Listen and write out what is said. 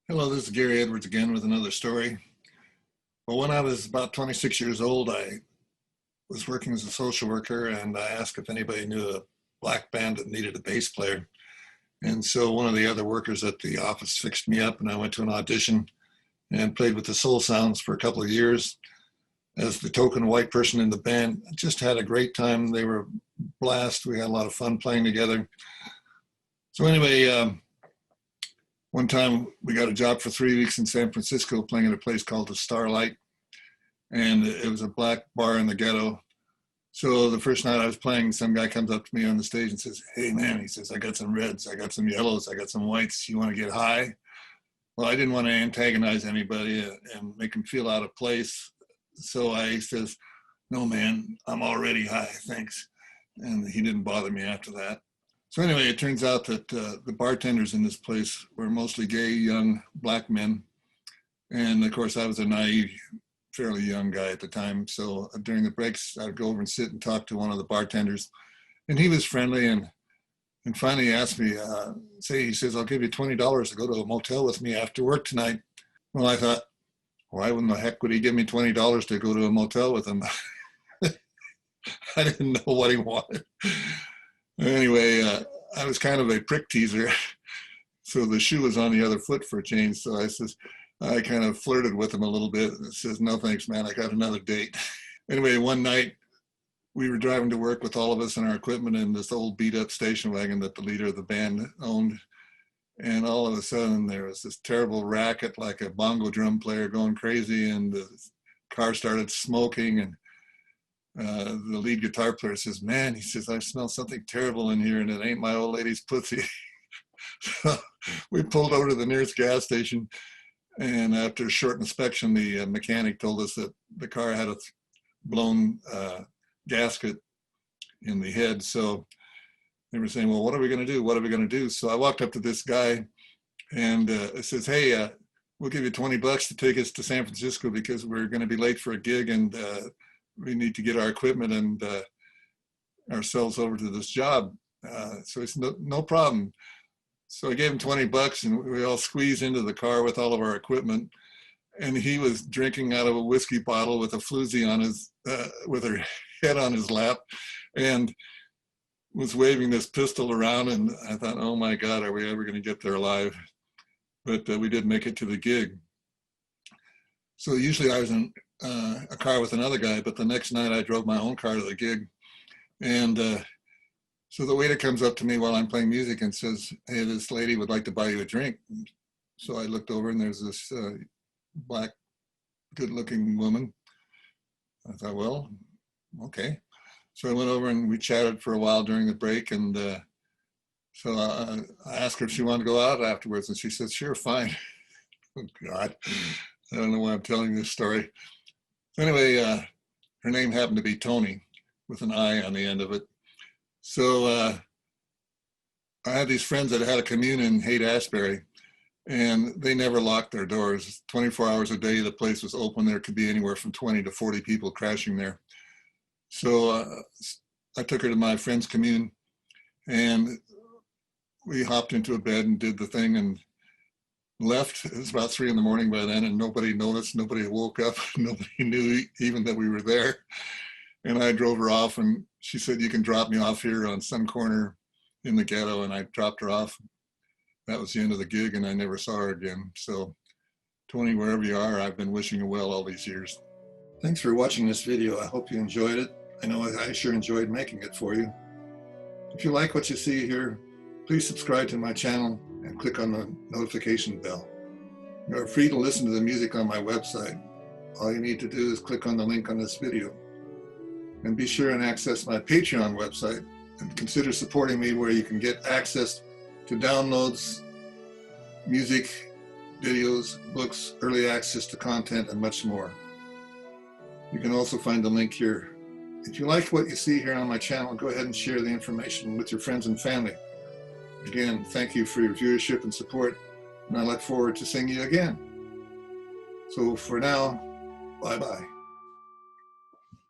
Hello, this is Gary Edwards again with another story. Well, when I was about 26 years old, I was working as a social worker, and I asked if anybody knew a black band that needed a bass player. And so one of the other workers at the office fixed me up, and I went to an audition and played with the Soul Sounds for a couple of years as the token white person in the band. Just had a great time. They were a blast. We had a lot of fun playing together. So anyway, one time we got a job for 3 weeks in San Francisco playing at a place called the Starlight, and it was a black bar in the ghetto. So the first night I was playing, some guy comes up to me on the stage and says, "Hey man," he says, "I got some reds, I got some yellows, I got some whites. You want to get high?" Well, I didn't want to antagonize anybody and make them feel out of place. So I says, "No man, I'm already high, thanks." And he didn't bother me after that. So anyway, it turns out that the bartenders in this place were mostly gay, young black men. And of course, I was a naive, fairly young guy at the time. So during the breaks, I'd go over and sit and talk to one of the bartenders. And he was friendly, and finally he asked me, he says, "I'll give you $20 to go to a motel with me after work tonight." Well, I thought, why in the heck would he give me $20 to go to a motel with him? I didn't know what he wanted. Anyway, I was kind of a prick teaser, so the shoe was on the other foot for a change. So I kind of flirted with him a little bit and says, "No thanks, man, I got another date." Anyway, one night we were driving to work with all of us and our equipment in this old beat up station wagon that the leader of the band owned. And all of a sudden there was this terrible racket, like a bongo drum player going crazy, and the car started smoking, and the lead guitar player says, "Man," he says, "I smell something terrible in here, and it ain't my old lady's pussy." So we pulled over to the nearest gas station, and after a short inspection, the mechanic told us that the car had a blown gasket in the head. So they were saying, "Well, what are we going to do? What are we going to do?" So I walked up to this guy, and it says, "Hey, we'll give you $20 to take us to San Francisco because we're going to be late for a gig, and we need to get our equipment and ourselves over to this job." So he said, no problem. So I gave him $20, and we all squeezed into the car with all of our equipment. And he was drinking out of a whiskey bottle with a floozy on his, with her head on his lap, and was waving this pistol around. And I thought, oh my God, are we ever going to get there alive? But we did make it to the gig. So usually I was in a car with another guy, but the next night I drove my own car to the gig. And so the waiter comes up to me while I'm playing music and says, "Hey, this lady would like to buy you a drink." So I looked over, and there's this black, good-looking woman. I thought, well, okay. So I went over and we chatted for a while during the break, and so I asked her if she wanted to go out afterwards, and she said, "Sure, fine." Oh, God, I don't know why I'm telling this story. Anyway, her name happened to be Toni, with an I on the end of it. So I had these friends that had a commune in Haight-Ashbury, and they never locked their doors. 24 hours a day, the place was open. There could be anywhere from 20 to 40 people crashing there. So I took her to my friend's commune, and we hopped into a bed and did the thing and left. It was about 3 a.m. by then, and nobody noticed. Nobody woke up. Nobody knew even that we were there. And I drove her off, and she said, "You can drop me off here on some corner in the ghetto." And I dropped her off. That was the end of the gig, and I never saw her again. So Toni, wherever you are, I've been wishing you well all these years. Thanks for watching this video. I hope you enjoyed it. I know I sure enjoyed making it for you. If you like what you see here, please subscribe to my channel and click on the notification bell. You are free to listen to the music on my website. All you need to do is click on the link on this video. And be sure and access my Patreon website, and consider supporting me, where you can get access to downloads, music, videos, books, early access to content, and much more. You can also find the link here. If you like what you see here on my channel, go ahead and share the information with your friends and family. Again, thank you for your viewership and support, and I look forward to seeing you again. So for now, bye-bye.